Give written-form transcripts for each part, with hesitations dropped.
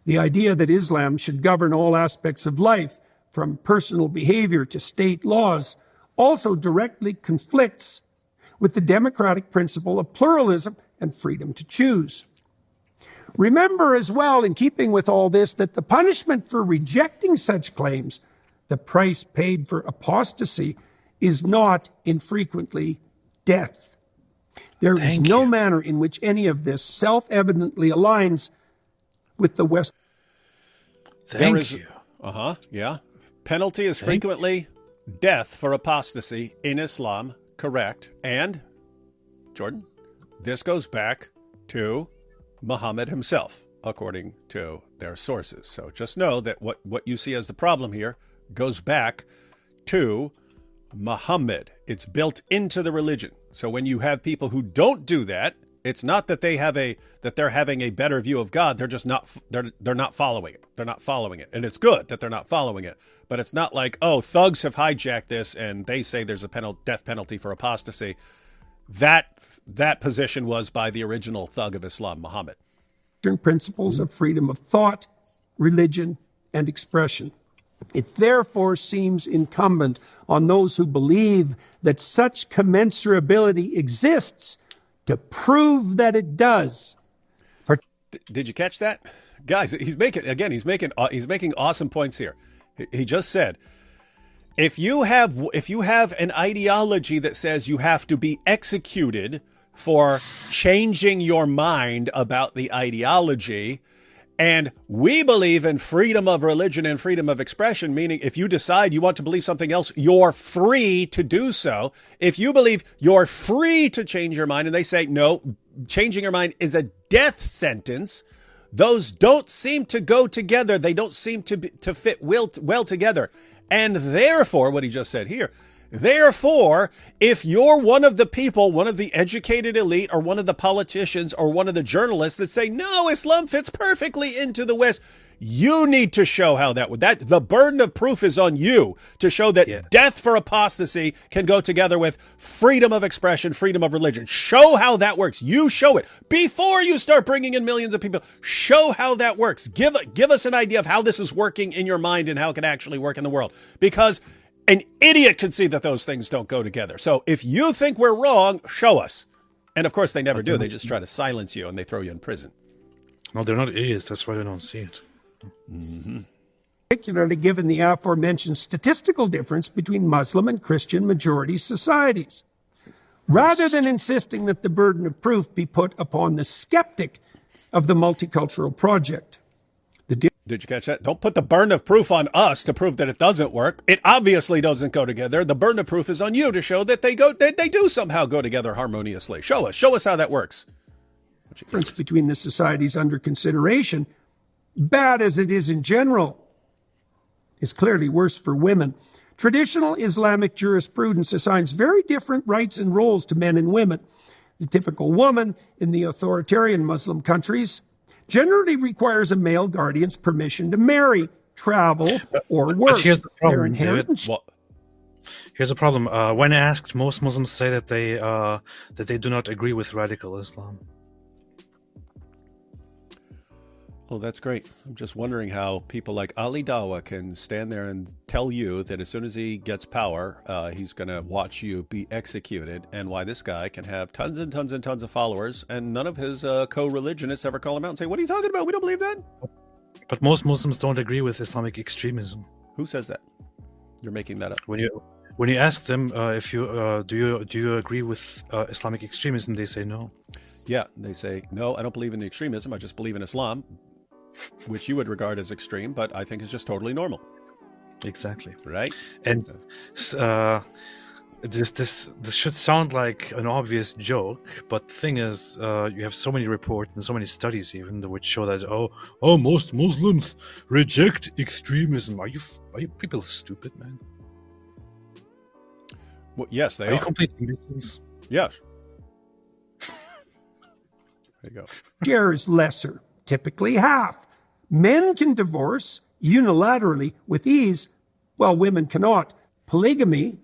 The idea that Islam should govern all aspects of life, from personal behavior to state laws, also directly conflicts with the democratic principle of pluralism and freedom to choose. Remember as well, in keeping with all this, that the punishment for rejecting such claims, the price paid for apostasy, is not infrequently death. There is no manner in which any of this self-evidently aligns with the West. Thank you. Yeah. Penalty is frequently death for apostasy in Islam, correct. And, Jordan, this goes back to Muhammad himself, according to their sources. So just know that what you see as the problem here goes back to Muhammad. It's built into the religion. So when you have people who don't do that, it's not that they're having a better view of God. They're just not they're not following it. They're not following it. And it's good that they're not following it. But it's not like, oh, thugs have hijacked this and they say there's a death penalty for apostasy. That position was by the original thug of Islam, Muhammad. Principles of freedom of thought, religion, and expression. It therefore seems incumbent on those who believe that such commensurability exists to prove that it does. Did you catch that? Guys, he's making awesome points here. He just said, if you have an ideology that says you have to be executed for changing your mind about the ideology, and we believe in freedom of religion and freedom of expression, meaning if you decide you want to believe something else, you're free to do so. If you believe you're free to change your mind, and they say, no, changing your mind is a death sentence, those don't seem to go together. They don't seem to fit well together. And therefore, what he just said here, therefore, if you're one of the people, one of the educated elite, or one of the politicians, or one of the journalists that say, no, Islam fits perfectly into the West, you need to show how the burden of proof is on you to show that death for apostasy can go together with freedom of expression, freedom of religion. Show how that works. You show it before you start bringing in millions of people. Show how that works. Give us an idea of how this is working in your mind and how it can actually work in the world. Because an idiot can see that those things don't go together. So if you think we're wrong, show us. And of course, they never do. They just try to silence you and they throw you in prison. No, they're not idiots. That's why they don't see it. Mm-hmm. Particularly given the aforementioned statistical difference between Muslim and Christian majority societies. Rather than insisting that the burden of proof be put upon the skeptic of the multicultural project. Did you catch that? Don't put the burden of proof on us to prove that it doesn't work. It obviously doesn't go together. The burden of proof is on you to show that they do somehow go together harmoniously. Show us how that works. Difference between the societies under consideration, bad as it is in general, is clearly worse for women. Traditional Islamic jurisprudence assigns very different rights and roles to men and women. The typical woman in the authoritarian Muslim countries generally requires a male guardian's permission to marry, travel, or work. But here's the problem, David. Here's the problem. When asked, most Muslims say that they do not agree with radical Islam. Oh, that's great. I'm just wondering how people like Ali Dawa can stand there and tell you that as soon as he gets power, he's going to watch you be executed, and why this guy can have tons and tons and tons of followers, and none of his co-religionists ever call him out and say, what are you talking about? We don't believe that. But most Muslims don't agree with Islamic extremism. Who says that? You're making that up. When you ask them if you do you agree with Islamic extremism, they say no. Yeah, they say, no, I don't believe in the extremism. I just believe in Islam, which you would regard as extreme, but I think is just totally normal. Exactly. Right? And this should sound like an obvious joke, but the thing is, you have so many reports and so many studies even which show that most Muslims reject extremism. Are you people stupid, man? Well, yes, they are. Are you complete idiots? Yes. There you go. Share is lesser, typically half. Men can divorce unilaterally with ease, while women cannot. Polygamy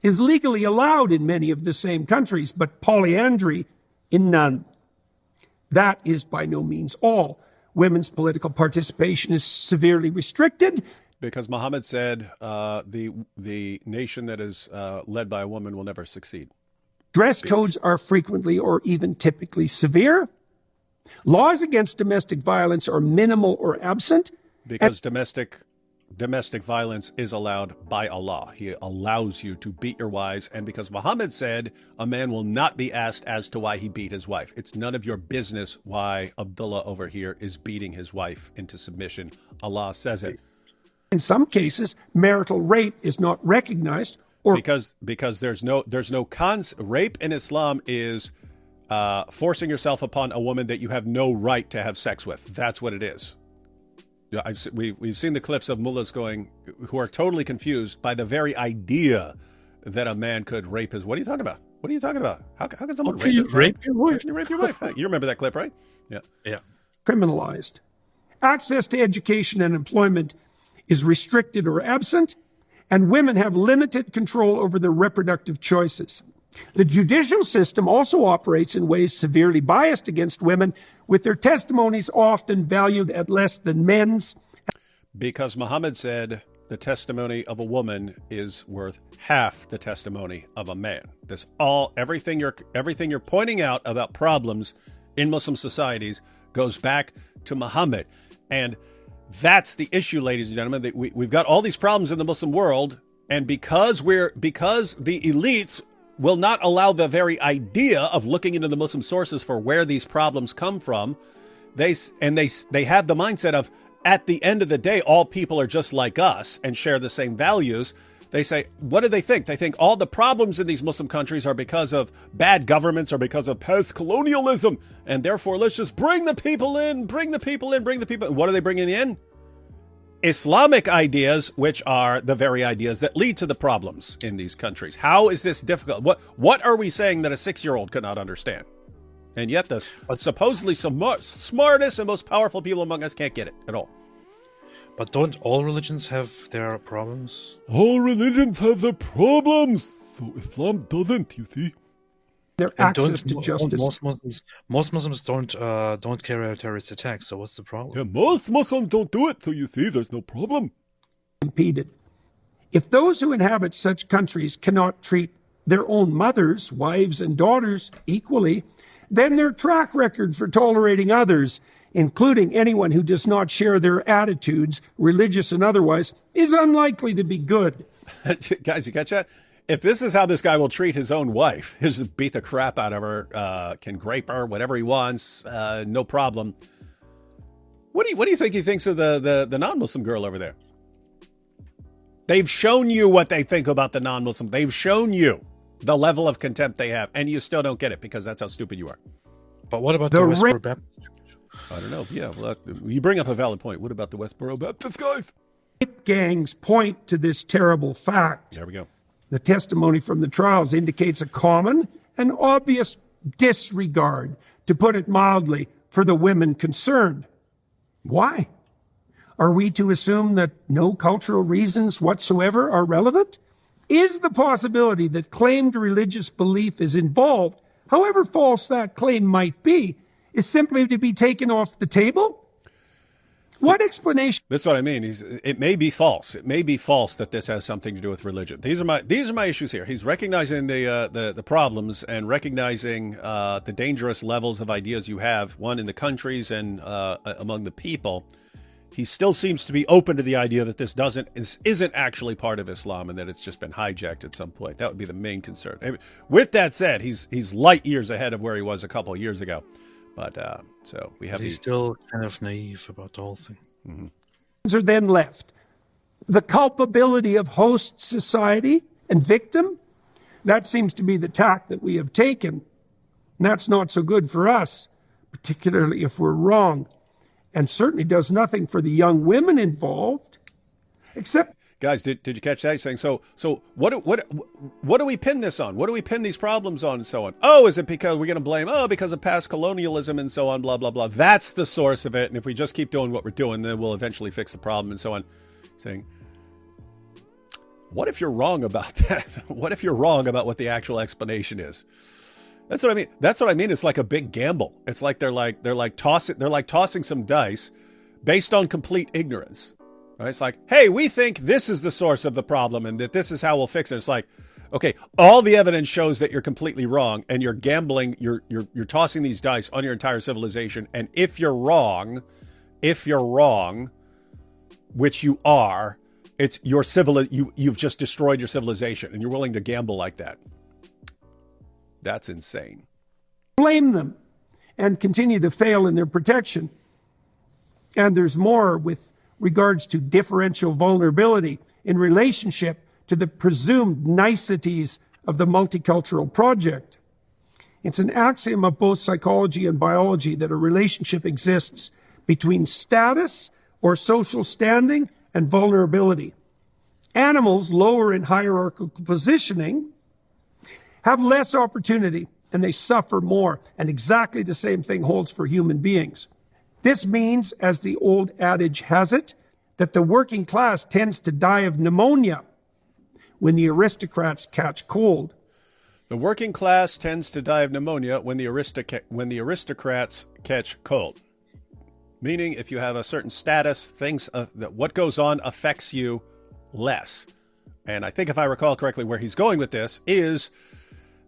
is legally allowed in many of the same countries, but polyandry in none. That is by no means all. women's political participation is severely restricted. Because Muhammad said the nation that is led by a woman will never succeed. Dress codes are frequently or even typically severe. Laws against domestic violence are minimal or absent. Because domestic violence is allowed by Allah. He allows you to beat your wives. And because Muhammad said a man will not be asked as to why he beat his wife. It's none of your business why Abdullah over here is beating his wife into submission. Allah says it. In some cases, marital rape is not recognized. Or because there's no rape in Islam is forcing yourself upon a woman that you have no right to have sex with. That's what it is. Yeah, we've seen the clips of mullahs who are totally confused by the very idea that a man could rape his. What are you talking about? What are you talking about? How can someone rape your wife? How can you rape your wife? You remember that clip, right? Yeah. Criminalized. Access to education and employment is restricted or absent, and women have limited control over their reproductive choices. The judicial system also operates in ways severely biased against women, with their testimonies often valued at less than men's. Because Muhammad said the testimony of a woman is worth half the testimony of a man. Everything you're pointing out about problems in Muslim societies goes back to Muhammad. And that's the issue, ladies and gentlemen, that we've got all these problems in the Muslim world, and because the elites will not allow the very idea of looking into the Muslim sources for where these problems come from, they have the mindset of, at the end of the day, all people are just like us and share the same values. They say, what do they think? They think all the problems in these Muslim countries are because of bad governments or because of past colonialism. And therefore, let's just bring the people in. What are they bringing in? Islamic ideas, which are the very ideas that lead to the problems in these countries. How is this difficult? What are we saying that a 6-year-old could not understand? And yet the supposedly smartest and most powerful people among us can't get it at all. But don't all religions have their problems? All religions have their problems, so Islam doesn't, you see. Their access to justice. Most Muslims don't carry out terrorist attacks, so what's the problem? Yeah, most Muslims don't do it, so you see, there's no problem. Impeded. If those who inhabit such countries cannot treat their own mothers, wives, and daughters equally, then their track record for tolerating others, including anyone who does not share their attitudes, religious and otherwise, is unlikely to be good. Guys, you catch that? If this is how this guy will treat his own wife, just beat the crap out of her, can grape her, whatever he wants, no problem. What do you think he thinks of the non-Muslim girl over there? They've shown you what they think about the non-Muslim. They've shown you the level of contempt they have, and you still don't get it because that's how stupid you are. But what about the Westboro Baptist Church? I don't know. Yeah, well, you bring up a valid point. What about the Westboro Baptist guys? Gangs point to this terrible fact. There we go. The testimony from the trials indicates a common and obvious disregard, to put it mildly, for the women concerned. Why? Are we to assume that no cultural reasons whatsoever are relevant? Is the possibility that claimed religious belief is involved, however false that claim might be, is simply to be taken off the table? What explanation? That's what I mean. It may be false. It may be false that this has something to do with religion. These are my issues here. He's recognizing the problems and recognizing the dangerous levels of ideas you have, one in the countries and among the people. He still seems to be open to the idea that this isn't actually part of Islam and that it's just been hijacked at some point. That would be the main concern. With that said, he's light years ahead of where he was a couple of years ago. But so we have. He's still kind of naive about the whole thing. Mm-hmm. Are then left the culpability of host society and victim. That seems to be the tack that we have taken. And that's not so good for us, particularly if we're wrong, and certainly does nothing for the young women involved, except. Guys, did you catch that? He's saying, so what do we pin this on? What do we pin these problems on and so on? Oh, is it because we're going to blame, because of past colonialism and so on, blah, blah, blah. That's the source of it. And if we just keep doing what we're doing, then we'll eventually fix the problem and so on. Saying, what if you're wrong about that? What if you're wrong about what the actual explanation is? That's what I mean. That's what I mean. It's like a big gamble. It's like they're tossing some dice based on complete ignorance. Right? It's like, hey, we think this is the source of the problem and that this is how we'll fix it. It's like, okay, all the evidence shows that you're completely wrong, and you're gambling. You're tossing these dice on your entire civilization. And if you're wrong, which you are, it's your you've just destroyed your civilization, and you're willing to gamble like that. That's insane. Blame them and continue to fail in their protection. And there's more with regards to differential vulnerability in relationship to the presumed niceties of the multicultural project. It's an axiom of both psychology and biology that a relationship exists between status or social standing and vulnerability. Animals lower in hierarchical positioning have less opportunity and they suffer more. And exactly the same thing holds for human beings. This means, as the old adage has it, that the working class tends to die of pneumonia when the aristocrats catch cold. The working class tends to die of pneumonia when the aristocrats catch cold. Meaning, if you have a certain status, that what goes on affects you less. And I think if I recall correctly, where he's going with this is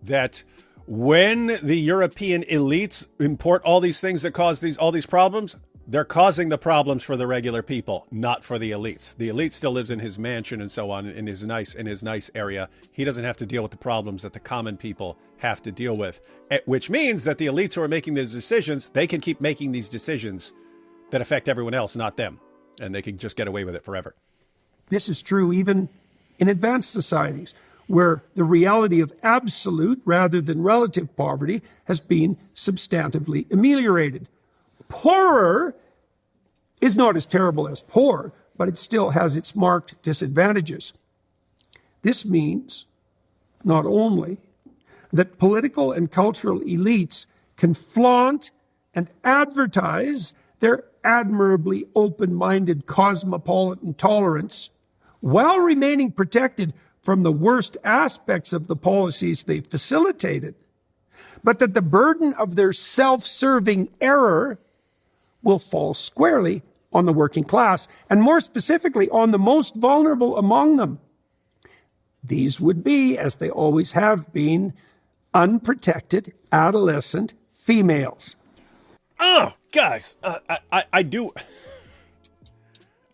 that when the European elites import all these things that cause all these problems, they're causing the problems for the regular people, not for the elites. The elite still lives in his mansion and so on, in his nice area. He doesn't have to deal with the problems that the common people have to deal with, which means that the elites who are making these decisions, they can keep making these decisions that affect everyone else, not them. And they can just get away with it forever. This is true even in advanced societies, where the reality of absolute rather than relative poverty has been substantively ameliorated. Poorer is not as terrible as poor, but it still has its marked disadvantages. This means not only that political and cultural elites can flaunt and advertise their admirably open-minded cosmopolitan tolerance while remaining protected from the worst aspects of the policies they facilitated, but that the burden of their self-serving error will fall squarely on the working class, and more specifically on the most vulnerable among them. These would be, as they always have been, unprotected adolescent females. Oh, guys,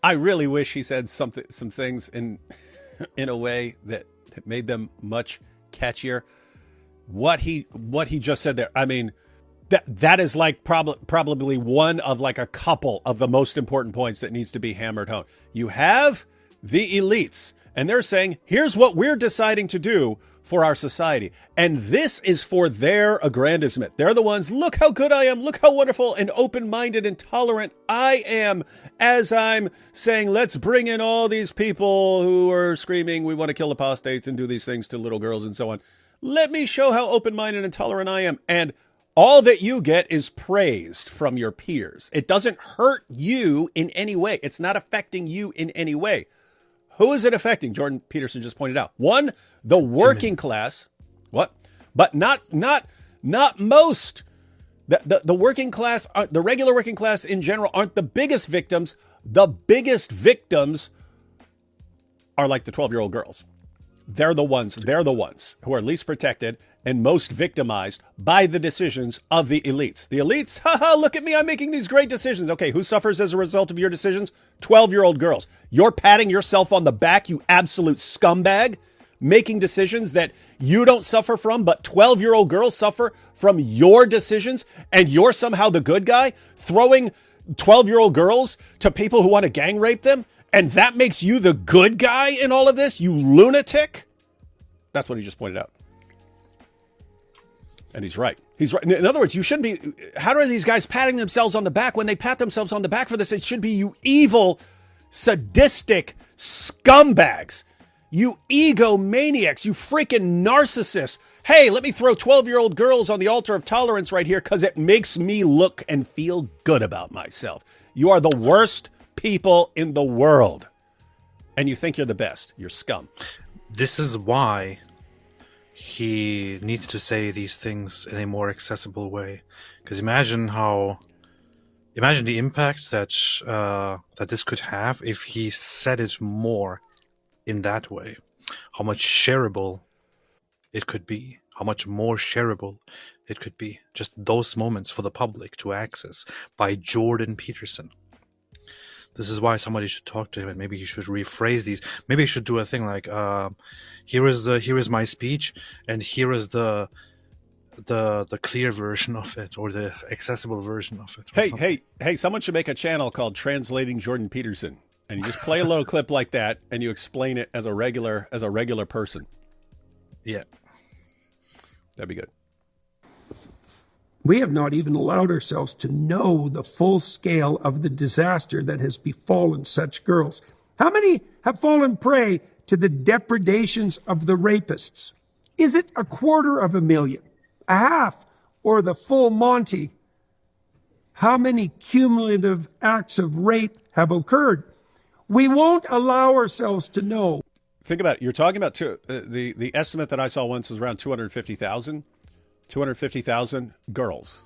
I really wish he said some things in a way that made them much catchier. What he just said there, I mean, that is like probably one of like a couple of the most important points that needs to be hammered home. You have the elites, and they're saying, here's what we're deciding to do for our society. And this is for their aggrandizement. They're the ones, look how good I am, look how wonderful and open-minded and tolerant I am, as I'm saying, let's bring in all these people who are screaming, we want to kill apostates and do these things to little girls and so on. Let me show how open-minded and tolerant I am. And all that you get is praised from your peers. It doesn't hurt you in any way. It's not affecting you in any way. Who is it affecting? Jordan Peterson just pointed out. One, the working class. What? But not most. The working class, the regular working class in general aren't the biggest victims. The biggest victims are like the 12-year-old girls. They're the ones who are least protected and most victimized by the decisions of the elites. The elites, haha, look at me, I'm making these great decisions. Okay, who suffers as a result of your decisions? 12-year-old girls. You're patting yourself on the back, you absolute scumbag, making decisions that you don't suffer from, but 12-year-old girls suffer from your decisions, and you're somehow the good guy, throwing 12-year-old girls to people who want to gang rape them, and that makes you the good guy in all of this, you lunatic? That's what he just pointed out. And he's right. He's right. In other words, you shouldn't be... How are these guys patting themselves on the back when they pat themselves on the back for this? It should be you evil, sadistic scumbags. You egomaniacs. You freaking narcissists. Hey, let me throw 12-year-old girls on the altar of tolerance right here because it makes me look and feel good about myself. You are the worst people in the world. And you think you're the best. You're scum. This is why he needs to say these things in a more accessible way. Because imagine the impact that this could have if he said it more in that way. How much shareable it could be. How much more shareable it could be. Just those moments for the public to access by Jordan Peterson. This is why somebody should talk to him, and maybe he should rephrase these. Maybe he should do a thing like, here is my speech, and here is the clear version of it, or the accessible version of it. Hey! Someone should make a channel called Translating Jordan Peterson, and you just play a little clip like that, and you explain it as a regular person. Yeah, that'd be good. We have not even allowed ourselves to know the full scale of the disaster that has befallen such girls. How many have fallen prey to the depredations of the rapists? Is it 250,000, a half, or the full Monty? How many cumulative acts of rape have occurred? We won't allow ourselves to know. Think about it. You're talking about the estimate that I saw once was around 250,000. 250,000 girls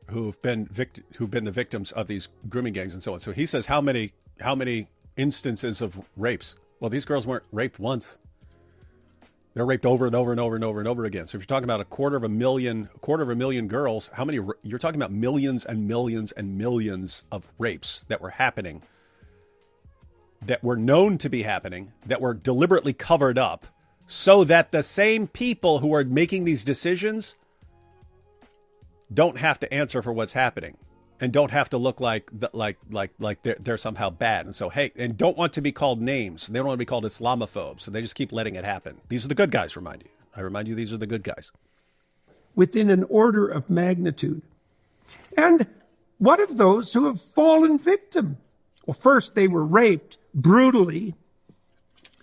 who've been the victims of these grooming gangs and so on. So he says, how many instances of rapes? Well, these girls weren't raped once. They're raped over and over and over and over and over again. So if you're talking about a quarter of a million girls, how many? You're talking about millions and millions and millions of rapes that were happening, that were known to be happening, that were deliberately covered up, so that the same people who are making these decisions don't have to answer for what's happening, and don't have to look like they're somehow bad. And so, hey, and don't want to be called names. They don't want to be called Islamophobes. So they just keep letting it happen. These are the good guys, I remind you, these are the good guys. Within an order of magnitude. And what of those who have fallen victim? Well, first they were raped brutally.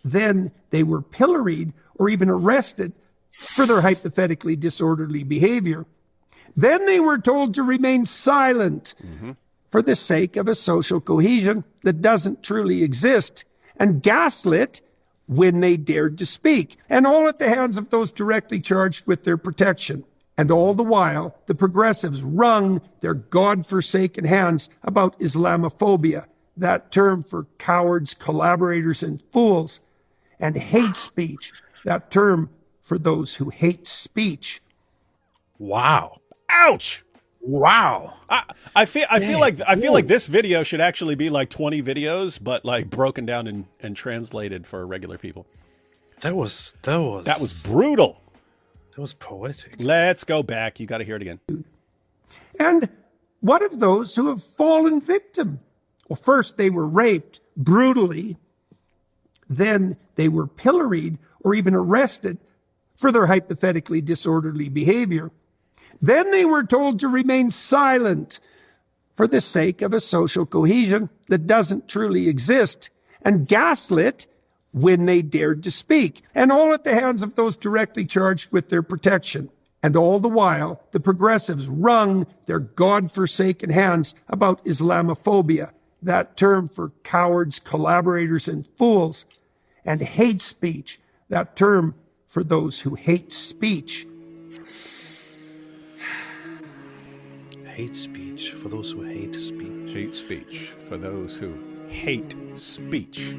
Then they were pilloried or even arrested for their hypothetically disorderly behavior. Then they were told to remain silent for the sake of a social cohesion that doesn't truly exist, and gaslit when they dared to speak, and all at the hands of those directly charged with their protection. And all the while, the progressives wrung their God-forsaken hands about Islamophobia, that term for cowards, collaborators, and fools, and hate speech, that term for those who hate speech. Wow. Ouch! Wow. I feel like this video should actually be like 20 videos, but like broken down and translated for regular people. That was brutal. That was poetic. Let's go back. You got to hear it again. And what of those who have fallen victim? Well, first they were raped brutally. Then they were pilloried or even arrested for their hypothetically disorderly behavior. Then they were told to remain silent for the sake of a social cohesion that doesn't truly exist, and gaslit when they dared to speak, and all at the hands of those directly charged with their protection. And all the while, the progressives wrung their God-forsaken hands about Islamophobia, that term for cowards, collaborators, and fools, and hate speech, that term for those who hate speech. Hate speech for those who hate speech. Hate speech for those who hate speech.